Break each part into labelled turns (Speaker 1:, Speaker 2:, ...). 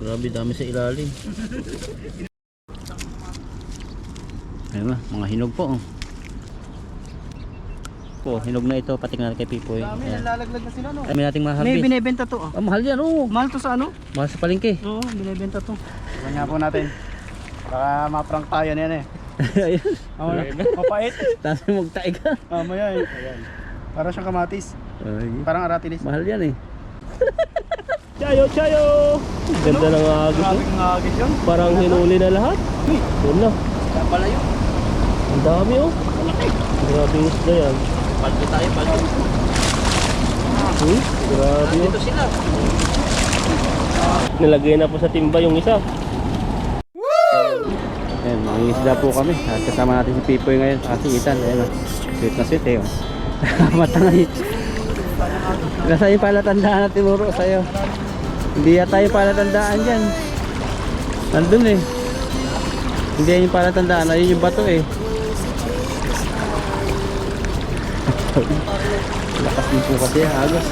Speaker 1: Grabe, dami sa ilalim. Ayun na, mga hinog po. Po, hinog na ito, pati na kay Pipoy.
Speaker 2: Dami, nalalaglag na sila, no?
Speaker 1: Ay, may nating mahal.
Speaker 2: May binibenta to, oh.
Speaker 1: Ah, mahal yan, oh.
Speaker 2: Mahal to sa ano?
Speaker 1: Mahal sa palengke.
Speaker 2: Oo, binibenta to. Iwan nga po natin. Baka ma-prank tayo na yan eh.
Speaker 1: Ayun.
Speaker 2: Mapait.
Speaker 1: Tapos magtae ka.
Speaker 2: Maya eh. Ayan. Para siyang kamatis.
Speaker 1: Ay,
Speaker 2: Parang aratilis.
Speaker 1: mahal yan eh.
Speaker 3: Chayo, chayo! Ganda ng agos.
Speaker 2: Grabing agis yun.
Speaker 3: Parang hinuli na lahat. Yun na.
Speaker 2: Kaya pala yun.
Speaker 3: Ang dami oh. Grabe yung isda yan.
Speaker 1: Paldo tayo, paldo.
Speaker 3: Grabe oh.
Speaker 1: Dito sila.
Speaker 3: Nilagay na po sa timba yung isa.
Speaker 1: Ayan, mga isda po kami. At kasama natin si Pipoy ngayon. Kasi Ethan, ayan o. Sweet na sweet eh. Matangay. Nasa yung palatandaan na tinuro sa'yo. Hindi yata yung palatandaan dyan. Nandun eh. Hindi yan yung palatandaan. Ayun yung bato eh. Lakas din po kasi agos.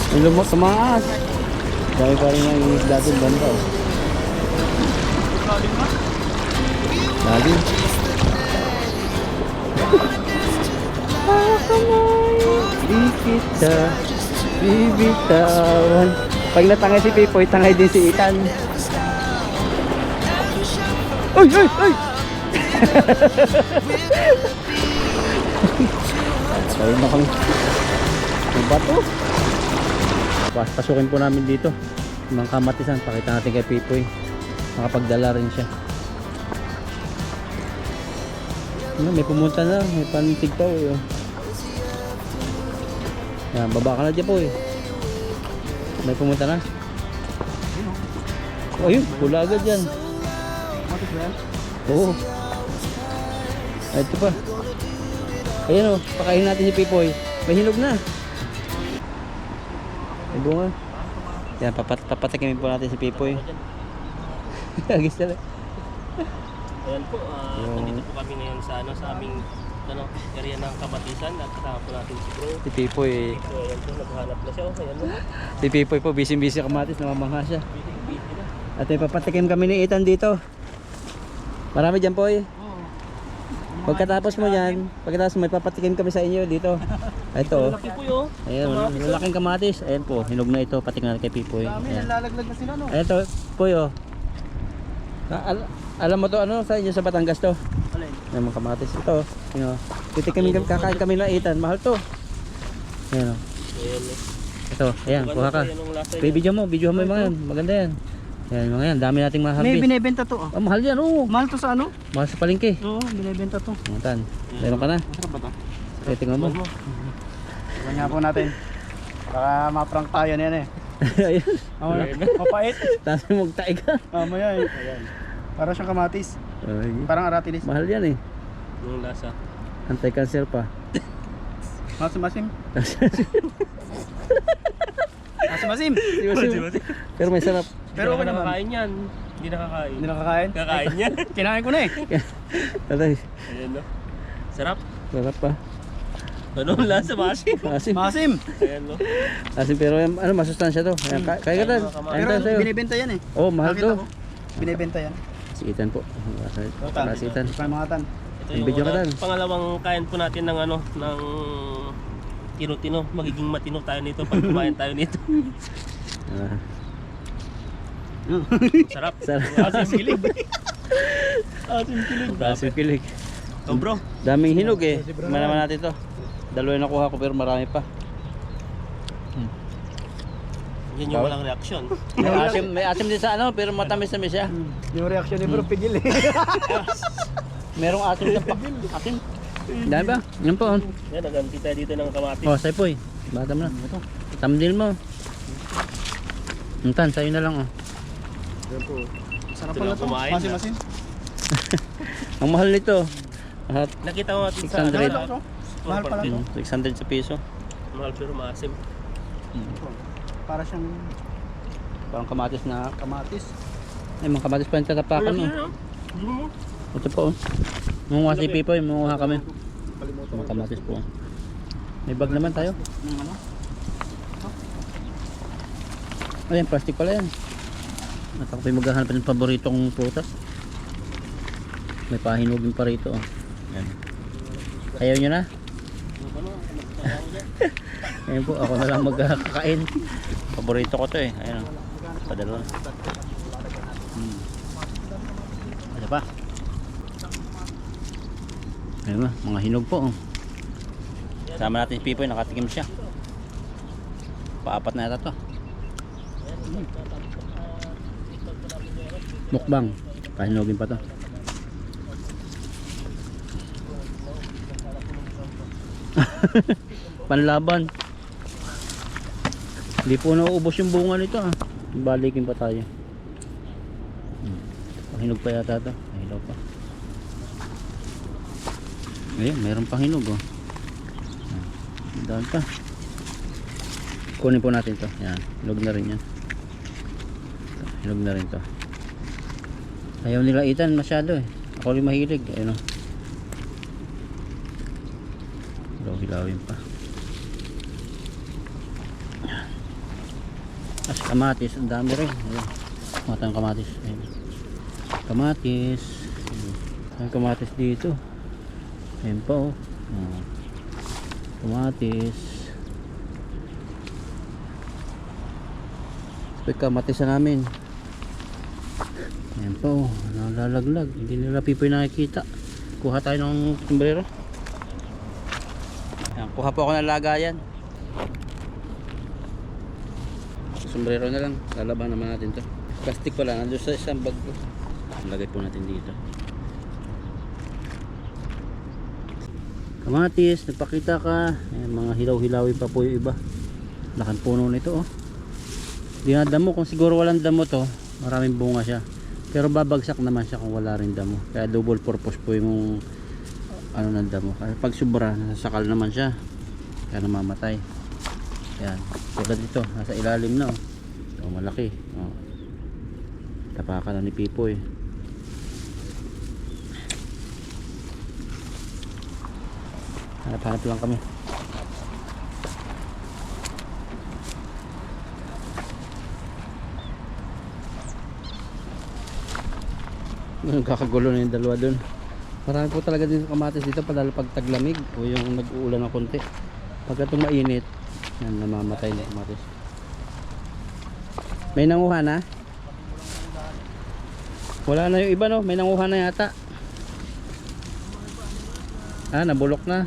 Speaker 1: Yung lumot, tumaas. Dami pa rin ang isda doon banda oh. Lagi. Di kita bibitawan. Pag natangay si Pipoy, tangay din si Ethan. Uy! Uy! Uy! Ayun na kang bato. Pasukin po namin dito mga kamatisan. Pakita natin kay Pipoy. Makapagdala rin siya. May pumunta na, may panintig pa oh. Yan, baba ka na dyan po eh. May pumunta na. Oh, yun, pula agad yan.
Speaker 2: Matis ba yan?
Speaker 1: Oo. Ay, ito pa. Ayan oh, pakain natin si Pipoy. May hinog na. May bunga. Yan, papatikimin po natin si Pipoy. Agis na lang.
Speaker 3: Ayan po, nandito po kami ngayon sa aming area ng Kamatisan at kasama po natin si Bro.
Speaker 1: Si Pipoy.
Speaker 3: So ayan po, naghahanap na siya. Ayan po.
Speaker 1: Si Pipoy po, busy kamatis, namamangha siya.
Speaker 3: Busy na.
Speaker 1: At may papatikim kami ni Ethan dito. Marami dyan po eh. Pagkatapos mo yan, may papatikim kami sa inyo dito. Ito oh.
Speaker 3: Laki po yun.
Speaker 1: Ayan, lalaking kamatis. Ayan po, hinog na ito, patingnan kay Pipoy.
Speaker 2: Dami,
Speaker 1: Ayan.
Speaker 2: nalalaglag na sila, no?
Speaker 1: Ayan to, Poy oh. Alam mo to ano sa inyo sa Batangas to?
Speaker 2: Alin?
Speaker 1: Ayan mga kamatis. Ito, yun oh. Titikim kakain kami na Ethan, mahal to. Ayan oh.
Speaker 3: Ayan eh.
Speaker 1: Ito, ayan, kuha ka. Video mo yung mga yan, maganda yan. Ayan, mga yan, dami nating
Speaker 2: May
Speaker 1: mahal.
Speaker 2: binibenta to, oh.
Speaker 1: Oh, mahal yan oh.
Speaker 2: Mahal to sa ano?
Speaker 1: Mahal sa palengke.
Speaker 2: Oo, binibenta to.
Speaker 1: Tan, meron ka na.
Speaker 2: Masarap ba to?
Speaker 1: Tingnan mo.
Speaker 2: Iwan nga po natin. Baka ma-prank tayo na yan eh.
Speaker 1: Ayun.
Speaker 2: Mapait.
Speaker 1: Tapos magtae ka.
Speaker 2: Maya eh. Ayan. Para siyang kamatis.
Speaker 1: Ay,
Speaker 2: Parang aratilis.
Speaker 1: mahal yan eh.
Speaker 3: Yung lasa.
Speaker 1: Anti-cancer pa.
Speaker 2: Masim-masim. Masim-masim.
Speaker 1: Pero may sarap.
Speaker 2: Pero okay
Speaker 3: Hindi
Speaker 2: naman.
Speaker 3: nakakain yan. Hindi nakakain.
Speaker 2: Hindi nakakain?
Speaker 3: Kakain yan.
Speaker 2: Kinain ko na eh.
Speaker 1: Tatay,
Speaker 3: Ayan no. Sarap.
Speaker 1: sarap pa.
Speaker 3: Ano ang lasa, Masim?
Speaker 1: Asim.
Speaker 2: Masim.
Speaker 3: Ayan no.
Speaker 1: Asim pero yung, ano, masustansya to. Ayan, kaya ka tan. Ayan
Speaker 2: Pero
Speaker 1: tan sa'yo.
Speaker 2: binibenta yan eh.
Speaker 1: Oh, mahal
Speaker 2: Nakita
Speaker 1: to.
Speaker 2: ko. Binibenta yan.
Speaker 1: Si Ethan po. Para si Ethan.
Speaker 2: Para mga tan.
Speaker 3: Ito
Speaker 1: Yung video ka tan.
Speaker 3: pangalawang kain po natin ng ng tino-tino. Magiging matino tayo nito pag kumain tayo nito.
Speaker 1: Ah,
Speaker 3: Sarap.
Speaker 1: sarap.
Speaker 2: Asim kilig. Asim kilig.
Speaker 1: Asim kilig.
Speaker 3: Oh bro.
Speaker 1: Daming hinog eh. Manaman natin to. Dalawa yung nakuha ko pero marami pa.
Speaker 3: Yan yung walang reaksyon.
Speaker 1: May asim din sa ano pero matamis-tamis siya.
Speaker 2: Yung reaction ni bro pigil eh.
Speaker 1: Merong asim sa pa. Asim. Dami ba? Yan po. Oh.
Speaker 3: Yan, naganti tayo dito ng kamatis.
Speaker 1: Oh, say po eh. Batam na. Ito. Thumbnail mo. Tan, sa'yo na lang oh.
Speaker 2: Sarap
Speaker 3: Ito
Speaker 2: pala
Speaker 3: lang
Speaker 2: to.
Speaker 3: kumain,
Speaker 2: Masim-masim.
Speaker 1: Ang mahal nito. At
Speaker 3: Nakita mo natin sa
Speaker 1: 600.
Speaker 2: Mahal pala to.
Speaker 1: 600 sa piso.
Speaker 3: Mahal pero maasim.
Speaker 2: Para siyang
Speaker 1: Parang kamatis na.
Speaker 2: kamatis.
Speaker 1: Ay, mga kamatis pa yung tatapakan mo. Ito po oh. Munguha si Pipoy, munguha kami. Mga kamatis po. May bag naman tayo.
Speaker 2: Ng ano?
Speaker 1: Ayan, plastic pala yan. At ako pa maghahanap ng paborito kong prutas. May pahinugin pa rito. Oh. Yan. Ayaw nyo na? Ayan po, ako na lang magkakain. Paborito ko to eh. Ayan o. Padalo. Ano pa? Ayun ba, mga hinog po. Oh. Sama natin si Pipoy, nakatikim siya. Paapat na yata to. Mukbang. Pahinugin pa to. Panlaban. Hindi po nauubos yung bunga nito ah. Balikin pa tayo. Pahinog pa yata to. Pahinog pa. Ayun, mayroon pang hinog oh. Daan pa. Kunin po natin to. Yan, hinog na rin yan. Hinog na rin to. Ayaw nila itan masyado eh. Ako rin mahilig. Ayun oh. Hilawin pa. As kamatis, ang dami rin. Ayun. Matang kamatis. Ayun. Kamatis. Ang kamatis dito. Ayun pa oh. Kamatis. Kamatis na namin. Ayun pa oh. Nalalaglag. Hindi nila Pipoy nakikita. Kuha tayo ng sombrero. Ayan, kuha po ako ng lagayan. Sombrero na lang. Lalaban naman natin to. Plastic pala. Nandun sa isang bag ko. Lagay po natin dito. Kamatis. Nagpakita ka. Ayan, mga hilaw-hilawin pa po yung iba. Laking puno nito oh. Di na damo. Kung siguro walang damo to, maraming bunga siya. Pero babagsak naman siya kung wala rin damo. Kaya double purpose po yung ano ng damo. Kaya pag sobra, nasakal naman siya. Kaya namamatay. Yan. Tulad ito, nasa ilalim na oh. So, malaki. Oh. Tapakan na ni Pipoy. Hanap-hanap lang kami. Kakagulo na yung dalawa dun. Marami po talaga din kamatis dito, palalo pag taglamig o yung nag-uulan ng konti. Pagka itong mainit, yan, namamatay na kamatis. May nanguha na? Wala na yung iba no, may nanguha na yata. Nabulok na.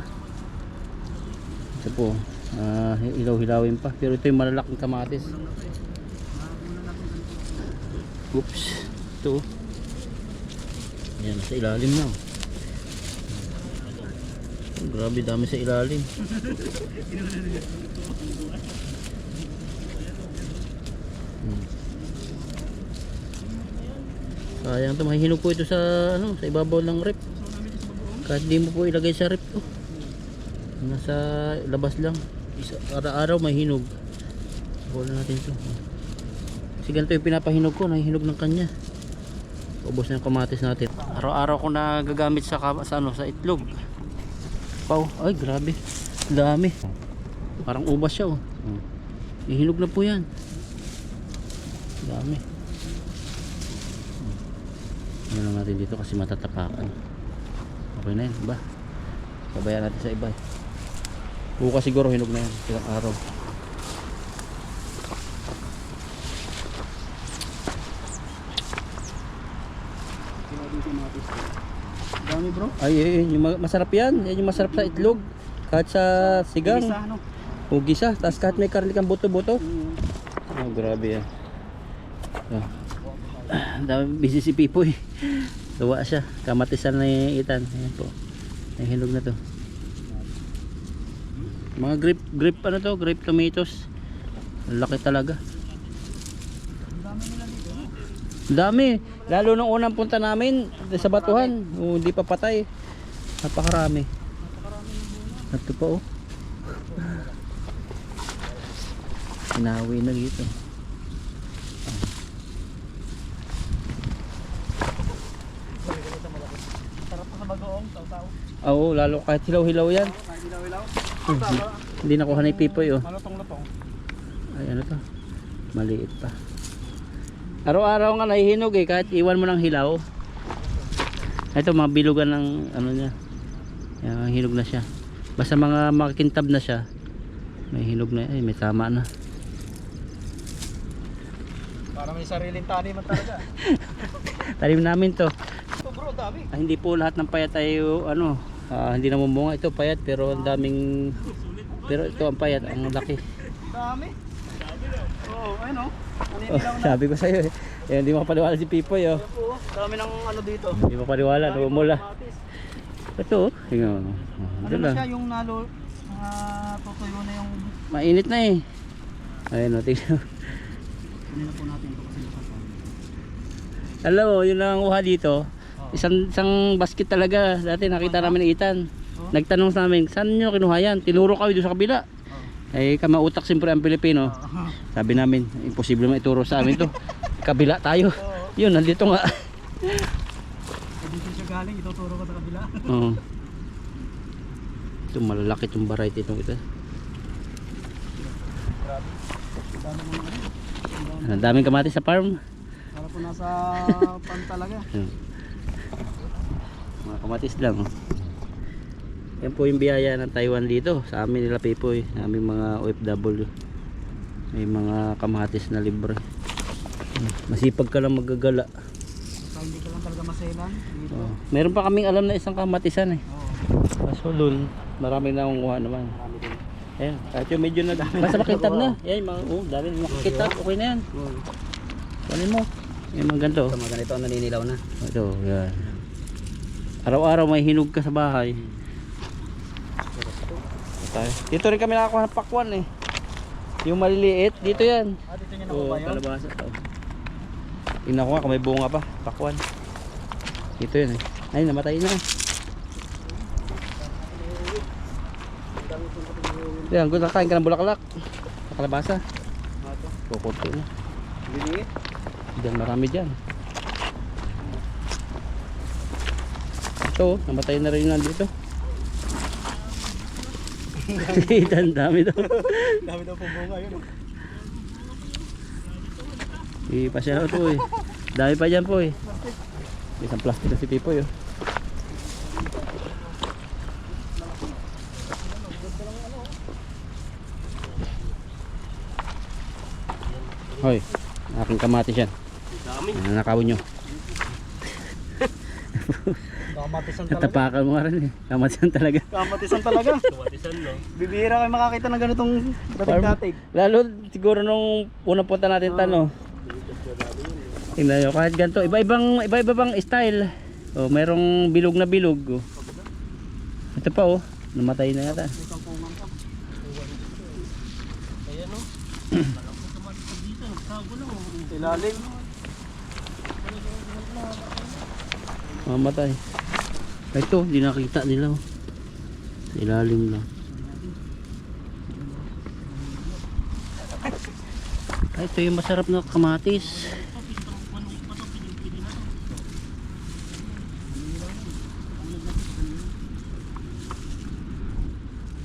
Speaker 1: Ito po, hilaw-hilawin pa. Pero ito yung malalaking kamatis. Oops, ito. Yan, sa ilalim na. Grabe, dami sa ilalim. Sayang to, mahihinog po ito sa ano, sa ibabaw ng rep. Kahit di mo po ilagay sa rep to. Nasa labas lang. Araw-araw mahihinog. Wala natin to. Kasi ganito yung pinapahinog ko, nahihinog ng kanya. Ubos na yung kamatis natin. Araw-araw ko nagagamit sa itlog. Pau, ay grabe. Dami. Parang ubas siya oh. Ihinog na po yan. Dami. Ano lang natin dito kasi matatapakan. Okay na yan, ba? Pabayaan natin sa iba. Bukas siguro hinog na yan. Ilang araw.
Speaker 2: Dami bro.
Speaker 1: Ay, yung masarap yan. Yan yung masarap sa itlog. Kahit sa sigang.
Speaker 2: Gisa, no?
Speaker 1: O gisa. Tapos kahit may karlikang buto-buto. Oh, grabe yan. Dami busy si Pipoy. Tuwa siya. Kamatisan na yung itan. Ayan po. Ay, hinog na to. Mga grape ano to? Grape tomatoes. Laki talaga. Dami. Lalo nung unang punta namin sa batuhan, hindi pa patay. Napakarami. Ito pa oh. Inawi na dito.
Speaker 2: Sarap pa sa bagoong, taw-taw.
Speaker 1: Oo, lalo kahit hilaw-hilaw yan.
Speaker 2: Kahit hilaw-hilaw.
Speaker 1: Hindi nakuha ni Pipoy oh.
Speaker 2: Malutong-lutong.
Speaker 1: Ay ano to? Maliit pa. Araw-araw nga nahihinog eh, kahit iwan mo ng hilaw. Ito mga bilugan ng ano niya. Yan, hinog na siya. Basta mga makintab na siya. May hinog na, ay may tama na.
Speaker 2: Para may sariling taniman talaga.
Speaker 1: Talim namin to.
Speaker 2: Ito bro, dami.
Speaker 1: Hindi po lahat ng payat ay ano, hindi namumunga. Ito payat pero ang daming, pero ito ang payat, ang laki.
Speaker 2: Dami. Oo, ayun o.
Speaker 1: Sabi ko sa'yo eh. Hindi makapaniwala si Pipoy oh.
Speaker 2: Dami ng ano dito.
Speaker 1: Hindi makapaniwala, namumula. Ito oh. Tingnan mo.
Speaker 2: Ano na siya yung tutuyo na yung...
Speaker 1: Mainit na eh. Ayun oh, tingnan mo.
Speaker 2: Hindi na po natin ito kasi
Speaker 1: Alam mo, yun lang ang kuha dito. Isang basket talaga. Dati nakita namin ng Itan. Nagtanong sa amin, saan nyo kinuha yan? Tinuro kami doon sa kabila. Eh, kamautak siyempre ang Pilipino. Sabi namin, imposible maituro sa amin to. Kabila tayo. Yun, nandito nga.
Speaker 2: dito siya galing, ituturo ko sa kabila.
Speaker 1: Oo. Ito malalaki itong variety itong ito. Ang daming kamatis sa farm.
Speaker 2: Para po nasa pan talaga.
Speaker 1: Mga kamatis lang. Yan po yung biyaya ng Taiwan dito. Sa amin nila Pipoy, sa aming mga OFW. May mga kamatis na libre. Masipag ka lang magagala.
Speaker 2: Basta hindi ka lang talaga maselan dito.
Speaker 1: Meron pa kaming alam na isang kamatisan eh.
Speaker 2: Oo.
Speaker 1: Kaso doon, marami na akong kuha naman. Ayan, kahit yung medyo na basta makintab na. Yan, mga, dami makikitab, okay na yan. Kunin mo. Yan mga ganito.
Speaker 2: Ito mga ganito, naninilaw na.
Speaker 1: Ito, yan. Araw-araw may hinog ka sa bahay. Dito rin kami nakakuha ng pakwan eh. Yung maliliit, dito yan.
Speaker 2: Dito niya
Speaker 1: Oo,
Speaker 2: nakuha yun?
Speaker 1: kalabasa to. Tingnan ko nga kung may bunga pa, pakwan. Dito yun eh. Ay, namatay na. Yan, kung nakain ka ng bulaklak. Kalabasa. Kukunti na.
Speaker 2: Binigit?
Speaker 1: Diyan, marami dyan. Ito, namatay na rin nandito. Ang dami daw.
Speaker 2: Dami daw pong bunga yun.
Speaker 1: Ipasya ito eh. Dami pa dyan po eh. Isang plastic na si Pipoy oh. Hoy, aking kamatis yan.
Speaker 3: Dami.
Speaker 1: Nanakawin nyo.
Speaker 2: Kamatisan talaga.
Speaker 1: Natapakan mo nga rin eh. Kamatisan talaga.
Speaker 2: Kamatisan talaga.
Speaker 3: Kamatisan no.
Speaker 2: Bibihira kayo makakita ng ganitong datig-datig.
Speaker 1: Lalo siguro nung unang punta natin tano. Tingnan nyo, kahit ganito, iba-iba bang style. Oh, merong bilog na bilog. Oh. Ito pa oh, namatay na yata.
Speaker 3: Ayan no. Dito, nagtago lang.
Speaker 2: Ilalim.
Speaker 1: Mamatay. Ito, hindi nakita nila oh. Sa ilalim lang. Ay, ito yung masarap na kamatis.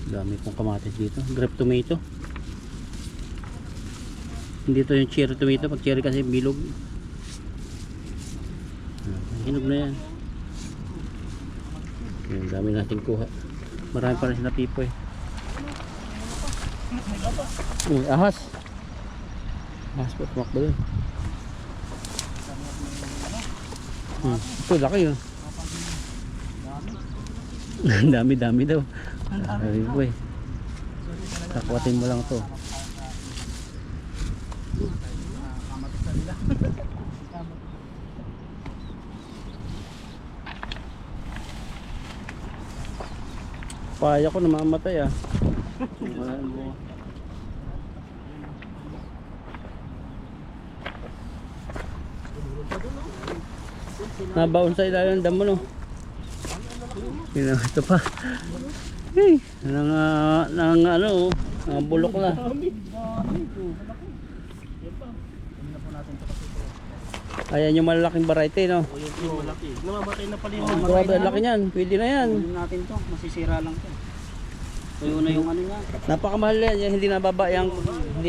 Speaker 1: Dami pong kamatis dito. Grape tomato. Hindi ito yung cherry tomato. Pag cherry kasi bilog. Hinog na yan. Yan, dami natin kuha. Marami pa rin sila Pipoy. Uy, ahas. Ahas po, tumakbo doon. Ito, laki yun. Dami daw. Pipoy. Kakwatin mo lang to. Paya ko namamatay ah. Nabaon sa ilalim ng damo no. Ito pa. Hey, nang ano, bulok na. Ayan yung malalaking variety no.
Speaker 3: O yung malaki. Namamatay na pala yung
Speaker 1: Grabe, ang laki niyan. Pwede na yan.
Speaker 2: Kunin natin to, masisira lang to. Tuyo na yung ano niya.
Speaker 1: Napakamahal yan, yung hindi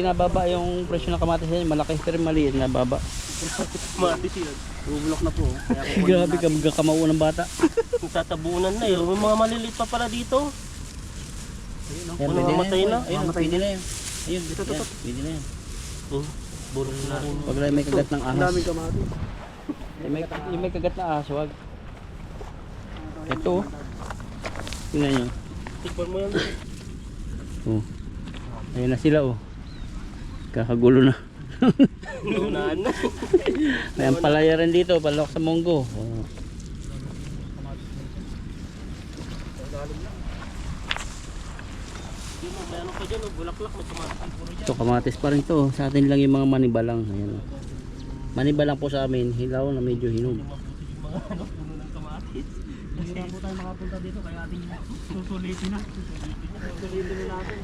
Speaker 1: nababa yung presyo ng kamatis yan, malaki pero maliit nababa.
Speaker 3: Kamatis yun.
Speaker 2: Bubulok na po. Kaya kukunin
Speaker 1: Grabe ka
Speaker 2: natin.
Speaker 1: magkakamao ng bata.
Speaker 3: Tatabunan na eh. May mga maliliit pa pala dito.
Speaker 1: Yan,
Speaker 3: Wala mamatay na.
Speaker 1: Ayun,
Speaker 2: Mamatay
Speaker 1: pwede
Speaker 2: na.
Speaker 1: na yan. Ayun, ito. Pwede na yan.
Speaker 3: Oh, bulok na rin.
Speaker 1: Pag may kagat ng
Speaker 2: Ang
Speaker 1: ahas.
Speaker 2: daming kamatis.
Speaker 1: Yung may kagat na ahas, wag. Ito oh. Tingnan nyo.
Speaker 3: Tikman mo yan.
Speaker 1: Oh. Ayun na sila oh. Kakagulo na.
Speaker 3: Naunahan na.
Speaker 1: May ampalaya rin dito, palok sa munggo. Oh.
Speaker 3: May ano pa dyan, oh, bulaklak, may kamatis puro dyan.
Speaker 1: Ito kamatis pa rin to. Oh. Sa atin lang yung mga manibalang. Ayan oh. Manibalang po sa amin, hilaw na medyo hinog.
Speaker 3: Mabuti yung mga ano, puno ng kamatis.
Speaker 2: Hindi na po tayo makapunta dito kaya ating susulitin na. Susulitin na natin.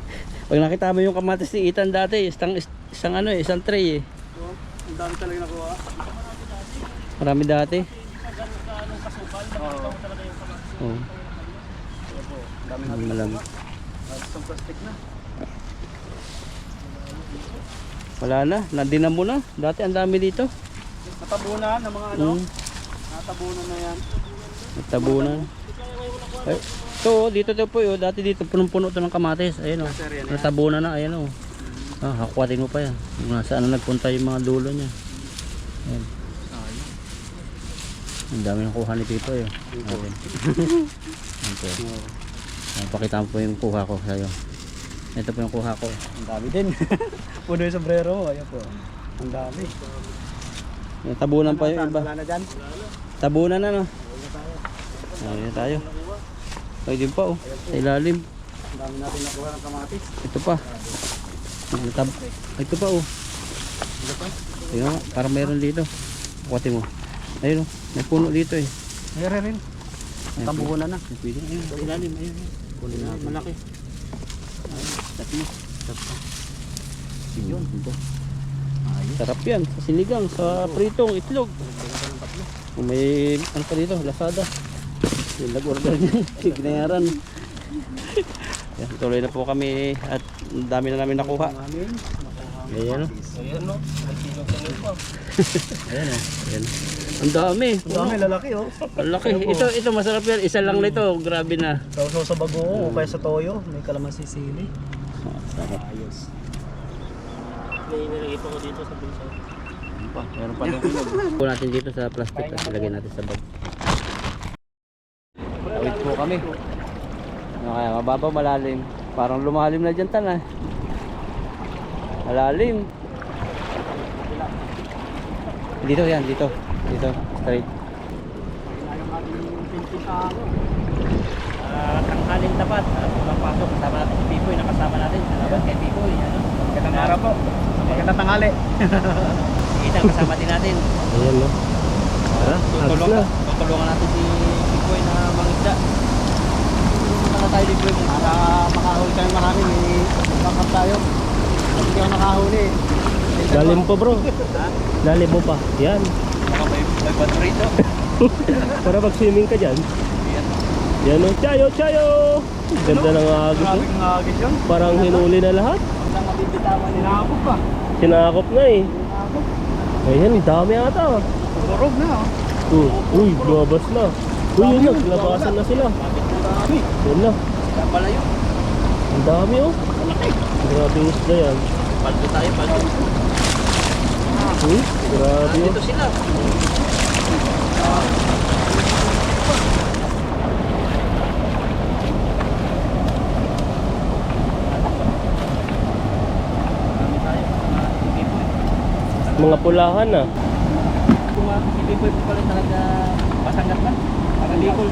Speaker 1: Pag nakita mo yung kamatis ni Ethan dati, isang tray eh.
Speaker 2: So, ang dami talaga nakuha.
Speaker 1: Marami dati.
Speaker 3: Anong kasukal, nakita mo talaga yung kamatis.
Speaker 1: Oh.
Speaker 2: Ito po, ang dami natin
Speaker 1: Malami.
Speaker 2: nakuha. Isang plastic na.
Speaker 1: Wala na, nandinam mo na. Dati ang dami dito.
Speaker 2: Natabunan ng mga ano.
Speaker 1: Mm.
Speaker 2: Natabunan na yan.
Speaker 1: Nagtabunan. Ay, ito oh, dito to po oh. Dati dito punong-puno to ng kamatis. Ayun oh.
Speaker 2: Sir, yan yan.
Speaker 1: Natabunan na, ayan oh. Ah, hakwatin mo pa yan. Kung nasaan na nagpunta yung mga dulo niya. Ayan. Ang dami ng kuha ni Pipo yun. Okay. Ito. Ayan, pakita mo po yung kuha ko sa'yo. Ito po yung kuha ko.
Speaker 2: Ang dami din. Puno yung sombrero mo. Ayan po. Ang dami.
Speaker 1: Yung tabunan pa yung iba.
Speaker 2: Wala na dyan.
Speaker 1: Tabunan na no. Ayan tayo. Ay din pa oh. Sa ilalim.
Speaker 2: Ang dami natin nakuha ng kamatis.
Speaker 1: Ito pa. Ito pa oh. Ayun nga, parang meron dito. Kuhatin mo. Ayun oh. May puno dito eh.
Speaker 2: Meron rin.
Speaker 1: Ayan,
Speaker 2: Tabunan na.
Speaker 1: pwede. Ayun, sa ilalim. Ayun.
Speaker 2: Kunin natin.
Speaker 1: Malaki. Ayun, tatlo. Tatlo. Yun. Ito.
Speaker 2: Ayos.
Speaker 1: Sarap yan. Sa sinigang, sa pritong, itlog. Kung may ano pa dito, lasada. Yung nag-order niya. Signayaran. Yan, tuloy na po kami at ang dami na namin nakuha.
Speaker 2: Amin.
Speaker 1: Ayan o.
Speaker 3: Ayan no, may silong sa nyo pa.
Speaker 1: Ayan o. Ayan. Ang dami.
Speaker 2: Ang dami lalaki oh.
Speaker 1: Ang laki. Ito masarap yan. Isa lang nito. Grabe na.
Speaker 2: Sausaw sa bagoong o kaya sa toyo. May kalamansi sili.
Speaker 1: Sarap.
Speaker 2: Ayos.
Speaker 3: May nilagay pa ko dito sa bulsa.
Speaker 1: Meron pa doon. Puno natin dito sa plastic at ilagay natin sa bag. Tawid po kami. Ano kaya, mababaw, malalim. Parang lumalim na dyan tan ah. Malalim. Dito yan, dito. Dito, straight.
Speaker 2: Kailangan natin pinto sa ano.
Speaker 1: Tanghalin tapat. Papasok, kasama natin si Pipoy. Nakasama natin. Salamat kay Pipoy. Ano?
Speaker 2: Magandang araw po. Magandang tanghali.
Speaker 1: Kita, kasama din natin.
Speaker 2: Ayan no.
Speaker 1: Tutulungan natin si Pipoy na mangisda. Tutulungan na tayo ni Pipoy.
Speaker 2: Para makahuli kami marami. May backup tayo. Kasi hindi ako nakahuli.
Speaker 3: Lalim po bro. Lalim mo pa. Yan.
Speaker 1: Baka may bato rito.
Speaker 3: Para mag-swimming ka dyan. Yan o. Chayo, chayo! Ganda ng agos.
Speaker 2: Grabe kong agis yun.
Speaker 3: Parang hinuli na lahat.
Speaker 2: Ang mabibitawan nila ako pa.
Speaker 3: Sinakop na eh. Ayan, dami ata.
Speaker 2: Turog na oh.
Speaker 3: Uy, lumabas na. Uy, yun na. Labasan na sila. Yun na.
Speaker 1: Kaya pala yun.
Speaker 3: Ang dami oh.
Speaker 1: Malaki.
Speaker 3: Grabe yung isda yan.
Speaker 1: Paldo tayo, paldo.
Speaker 3: Uy, grabe oh.
Speaker 1: Dito sila. Marami tayo.
Speaker 3: Mga pulahan ah.
Speaker 1: Kung hindi po pala talaga Batangas man. Parang Bicol.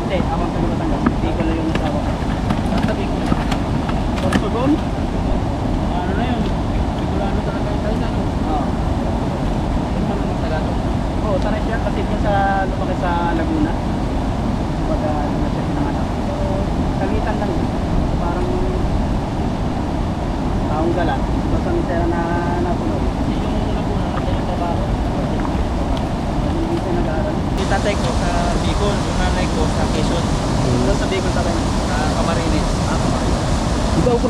Speaker 1: Hindi, ako sa Batangas. Bicol na yung asawa. Sa Bicol.
Speaker 2: Sorsogon.
Speaker 1: Ano na yun? Bicolano talaga yung tayo ano? Oo. Ano naman ang Tagalog?
Speaker 2: Oo, taray siya kasi dyan sa lumaki sa Laguna. Baga ano na siya pinanganak. Pero kalitan lang yun. Parang taong gala. Basta may tera na napuno.
Speaker 1: Kasi yung Laguna, kasi yung trabaho.
Speaker 2: Hindi siya nag-aaral.
Speaker 1: Yung tatay ko sa Bicol, yung nanay ko sa Quezon.
Speaker 2: Doon sa Bicol taray.
Speaker 1: Sa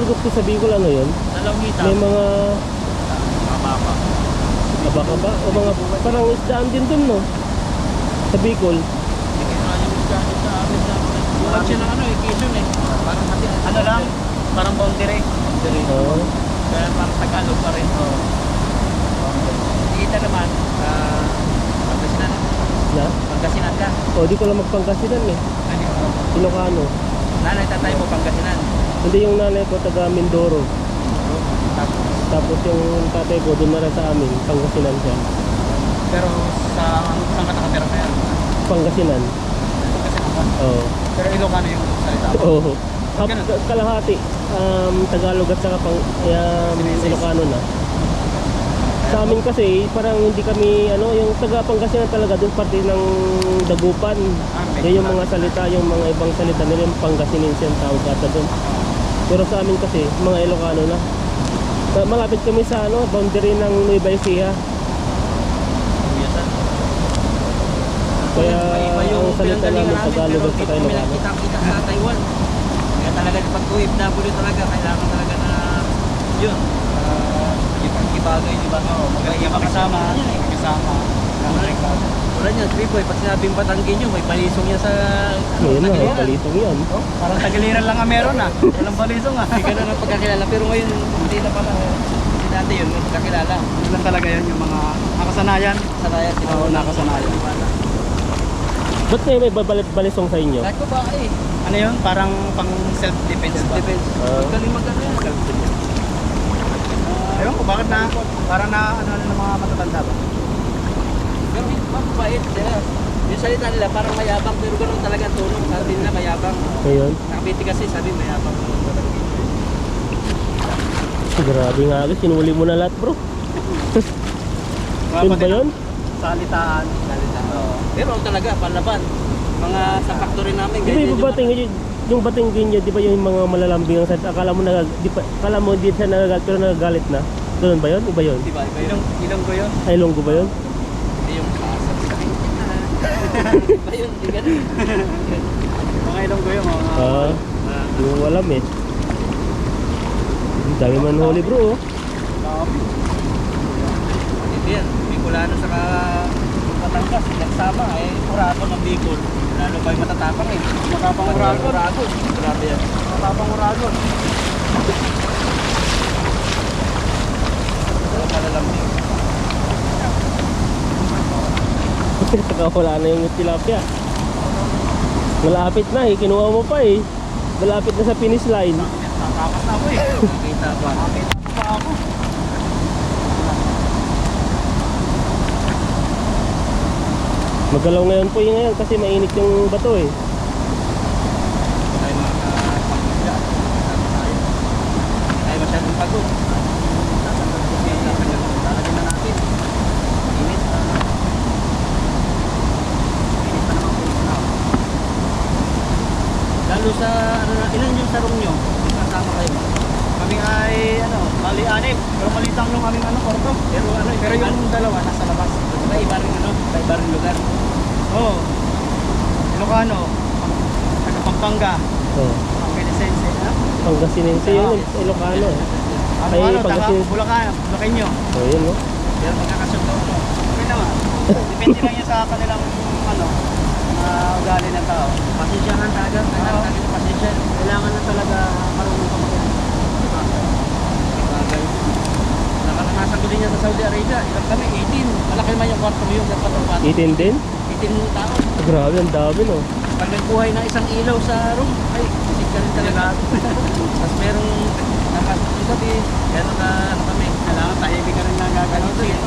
Speaker 3: nalulugos ko sa Bicol, ano yun?
Speaker 2: Dalawang
Speaker 3: May mga
Speaker 2: Mababa.
Speaker 3: abaka o mga parang isdaan din dun, no? Sa Bicol.
Speaker 2: Buwan siya ng ano eh, Quezon eh. Parang ano lang, parang boundary.
Speaker 3: Oo.
Speaker 2: Kaya parang Tagalog pa rin. Kita naman, Pangasinan.
Speaker 3: Na?
Speaker 2: Pangasinan ka.
Speaker 3: O, di ko lang magpangkasinan eh. Ilocano.
Speaker 2: Nanay, tatay mo, Pangasinan.
Speaker 3: Hindi, yung nanay ko taga Mindoro. Tapos yung tatay ko doon na rin sa amin, Pangasinan siya.
Speaker 2: Pero saan ka nakatira kaya?
Speaker 3: Pangasinan.
Speaker 2: Pangasinan ka?
Speaker 3: Oo.
Speaker 2: Pero Ilocano yung salita mo?
Speaker 3: Oo. Kalahati. Tagalog at saka Ilocano na. Sa amin kasi, parang hindi kami, yung taga Pangasinan talaga, doon parte ng Dagupan. Yan yung mga salita, yung mga ibang salita nila, yung Pangasinense ang tawag ata doon. Pero sa amin kasi, mga Ilocano na. Malapit kami sa boundary ng Nueva Ecija. Kaya ang salita namin Tagalog at saka Ilocano.
Speaker 2: Kita sa Taiwan. Kaya talaga pag OFW talaga, kailangan talaga na yun. Ibagay, di ba? Kaya makasama. Wala niya, Tripoy, pag sinabing Batanggen nyo, may balisong niya sa
Speaker 3: Ngayon na,
Speaker 2: Tagiliran.
Speaker 3: balitong yan.
Speaker 2: Parang Tagiliran lang ang meron walang balisong Hindi ka na pagkakilala, pero ngayon hindi na pala. Hindi dati yun, pagkakilala. Yun lang talaga yun, yung mga nakasanayan. Sanayan, oo, nakasanayan.
Speaker 3: Ba't kayo may balisong sa inyo?
Speaker 2: Kahit ko ba ano yun? Parang pang self-defense ba? Self-defense. Galing mag-ano yan. Self-defense. Ewan ko, bakit na, parang na, ano ng mga matatanda ba? Pero mabait sila. Yung salita nila parang mayabang, pero ganun talaga ang tono. Sabi nila mayabang.
Speaker 3: Ngayon?
Speaker 2: Nakabiti kasi sabi mayabang.
Speaker 3: Grabe nga agad, sinuli mo na lahat bro. Yun ba yun?
Speaker 2: Salitaan. Salitaan. Oo. Pero talaga, panlaban. Mga sa factory namin,
Speaker 3: Di ba yung bating, yung bating ganyan, di ba yung mga malalambing ang salita? Akala mo hindi siya nagagalit pero nagagalit na. Ganun ba yun? Iba yun?
Speaker 2: Di ba? Ilong ko yun.
Speaker 3: Ay, longgo ba yun?
Speaker 2: Hindi yung sabi. Ba yun? Di ganun. Mga ilong ko yun.
Speaker 3: Hindi mo alam eh. Ang dami man huli bro oh.
Speaker 2: Hindi yan. Bicolano saka Batangas. Nagsama eh. Uragon ng Bicol. Lalo ba yung matatapang eh. Matapang Uragon. Grabe yan. Matapang Uragon. Pero malalambing.
Speaker 3: Wala na yung tilapia. Malapit na eh, kinuha mo pa eh. Malapit na sa finish line.
Speaker 2: Nakakas na ako eh. Nakita pa. Nakita pa ako.
Speaker 3: Magalaw ngayon po yun ngayon kasi mainit yung bato eh.
Speaker 2: Ay masyadong pagod. Lalagyan na natin. Init. Init pa naman po. Lalo sa, ilan yung sarong nyo? Kasama kayo. Kami ay, mali-anip. Pero malitang yung aming korto. Pero yung dalawa nasa labas. Iba rin iba rin lugar. Oo. Ilocano. Taga Pampanga.
Speaker 3: Oh.
Speaker 2: Pangasinense.
Speaker 3: Pangasinense yun, Ilocano. Ay, Pangasinense.
Speaker 2: Bulacanyo.
Speaker 3: Oh, yun no.
Speaker 2: Pero magkakasundo. Okay naman. Depende lang yan sa kanilang ugali ng tao. Pasensyahan talaga. Kailangan talaga pasensya. Kailangan na talaga marunong ka mag-ano. Bagay. Nakaranasan ko din yan sa Saudi Arabia. Ilang kami? 18. Malaki naman yung kwarto yung sa patong-patong.
Speaker 3: 18 din?
Speaker 2: 18 tao.
Speaker 3: Grabe, ang dami no.
Speaker 2: Pag nagbuhay na isang ilaw sa room, ay, isig ka rin talaga. Tapos merong nakasok sa gabi, meron na kami. Kailangan tahimik ka rin na gagawin.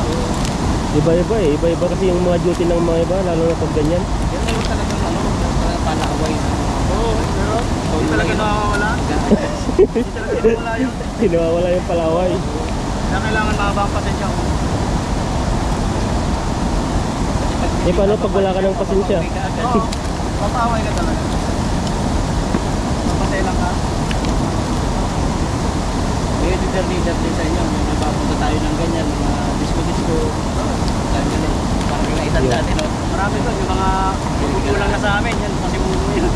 Speaker 3: Iba-iba eh, iba-iba kasi yung mga duty ng mga iba, lalo na pag ganyan.
Speaker 2: Yan na yung talagang palaaway. Oo, pero hindi talaga nawawala. Hindi talaga nawawala yun.
Speaker 3: Hindi nawawala yung palaway.
Speaker 2: Kaya kailangan mahaba ang pasensya ko.
Speaker 3: Eh paano pag wala ka ng pasensya?
Speaker 2: Oo, papaaway ka talaga. Papatay lang ka. May leader din sa inyo. May napapunta tayo ng ganyan, mga disco-disco. Ganyan. Parang yung edad natin, no? Marami doon, yung mga kukulang na sa amin. Yan, kasi mulo yan.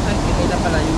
Speaker 2: Ay, kailan pala yung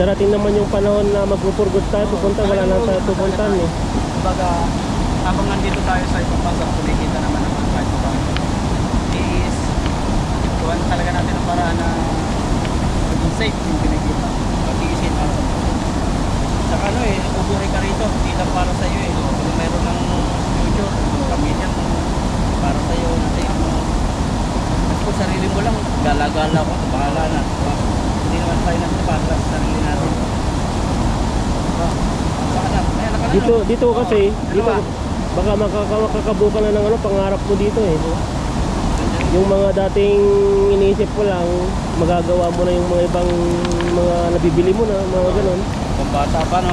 Speaker 3: darating naman yung panahon na mag-upurgot tayo, pupunta, wala na tayo pupuntahan eh.
Speaker 2: Kumbaga, habang nandito tayo sa ibang bansa, kumikita naman naman kahit pa is gawan talaga natin ang paraan na maging safe yung kinikita. Pag-iisin para sa mga. Saka ano eh, buburi ka rito, hindi lang para sa iyo eh. Kung meron ng future, pamilya mo, para sa iyo, safe mo. At kung sarili mo lang, gala-gala ko, bahala na. Diba? Hindi naman tayo nasa para sa sarili natin. Diba? Baka na, kaya nakalala.
Speaker 3: Dito kasi, dito, baka makakabuka na ng ano, pangarap mo dito eh. Yung mga dating iniisip ko lang, magagawa mo na yung mga ibang mga nabibili mo na, mga ganun.
Speaker 2: Kung bata pa no,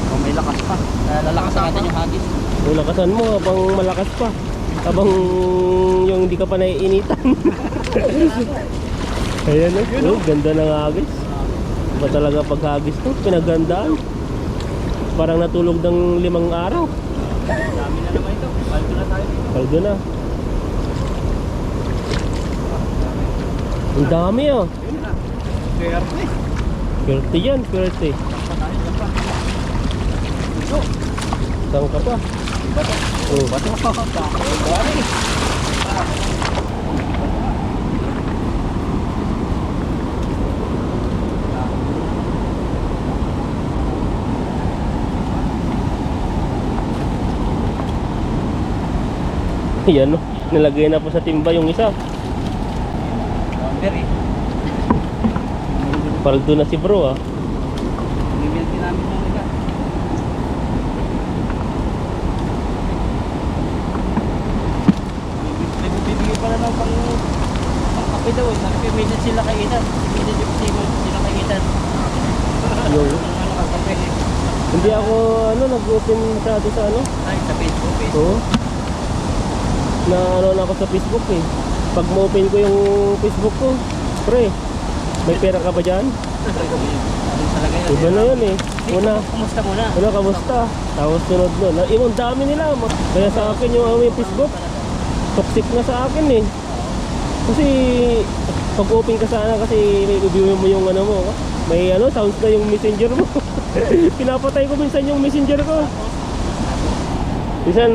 Speaker 2: kung may lakas pa, lalakasan natin yung hagis.
Speaker 3: Kung lakasan mo, habang malakas pa. Habang yung hindi ka pa naiinitan. Ayan o, ganda ng hagis. Ba talaga paghagis to, pinagandaan. Parang natulog ng 5 araw.
Speaker 2: Dami na naman ito, paldo na tayo.
Speaker 3: Paldo na. Ang dami oh.
Speaker 2: Yun na, swerte.
Speaker 3: Swerte yan, swerte.
Speaker 2: Pa tayo, dyan pa. Ito,
Speaker 3: Saan ka pa?
Speaker 2: iba to.
Speaker 3: Oh.
Speaker 2: Bato ko, dami.
Speaker 3: Yan oh. Nilagay na po sa timba yung isa.
Speaker 2: Wonder eh.
Speaker 3: Paldo na si bro ah.
Speaker 2: Bibili namin yung iba. Bibigay pala ng pang kape daw eh. Nag-message sila kay Ethan. Sila kay Ethan.
Speaker 3: Yung,
Speaker 2: Ano ka kape eh.
Speaker 3: hindi ako nag-open masyado sa ano.
Speaker 2: Ay, sa Facebook eh.
Speaker 3: Oo. Na na ako sa Facebook eh. Pag ma-open ko yung Facebook ko, pre, may pera ka ba dyan?
Speaker 2: Ano talaga yun?
Speaker 3: Iba na yun eh. Una,
Speaker 2: Kumusta muna?
Speaker 3: kamusta? Tapos sunod nun. Yung dami nila. Kaya sa akin yung may Facebook, toxic na sa akin eh. Kasi pag open ka sana kasi may review mo yung ano mo. May sounds na yung messenger mo. Pinapatay ko minsan yung messenger ko. Minsan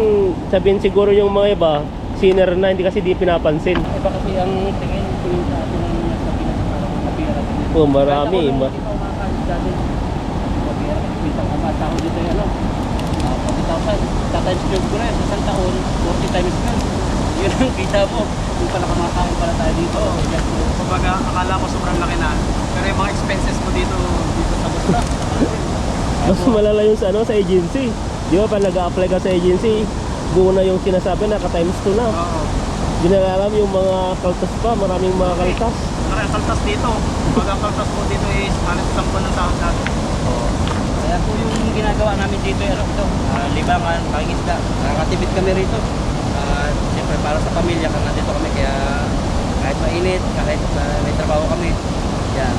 Speaker 3: sabihin siguro yung mga iba, sinner na hindi kasi di pinapansin.
Speaker 2: Iba kasi ang tingin sa atin ng nasa Pinas parang kapira natin.
Speaker 3: Oh, marami.
Speaker 2: Hindi pa umakalit dati. Kapira, bintang kamatao dito yung 40,000. Tatimes 12 ko rin sa isang taon, 40 times nga. Yun ang kita mo. Kung pala kumakain pala tayo dito. Kumbaga, akala ko sobrang laki na. Pero yung mga expenses mo dito sa basta.
Speaker 3: Mas malala yung sa agency. Di ba pag nag-a-apply ka sa agency, buo na yung sinasabi na ka-times 2 na.
Speaker 2: Oo.
Speaker 3: Di na alam yung mga kaltas pa, maraming mga kaltas.
Speaker 2: Malaki ang kaltas dito. Pag ang kaltas mo dito is halos 10 ng sahod natin. Kaya po yung ginagawa namin dito ay libangan, pangingisda. Nakakatipid kami rito. Siyempre para sa pamilya kung nandito kami kaya kahit mainit, kahit may trabaho kami. Yan,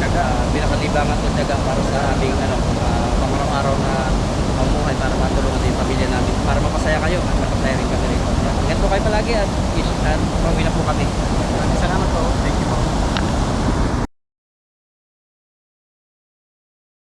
Speaker 2: binakalibangan ko daga para sa aming pang-araw-araw na pamuhay para matulungan din yung pamilya namin. Para mapasaya kayo at mapasaya rin kami rito. Ingat po kayo palagi at pauwi na po kami. Maraming salamat po.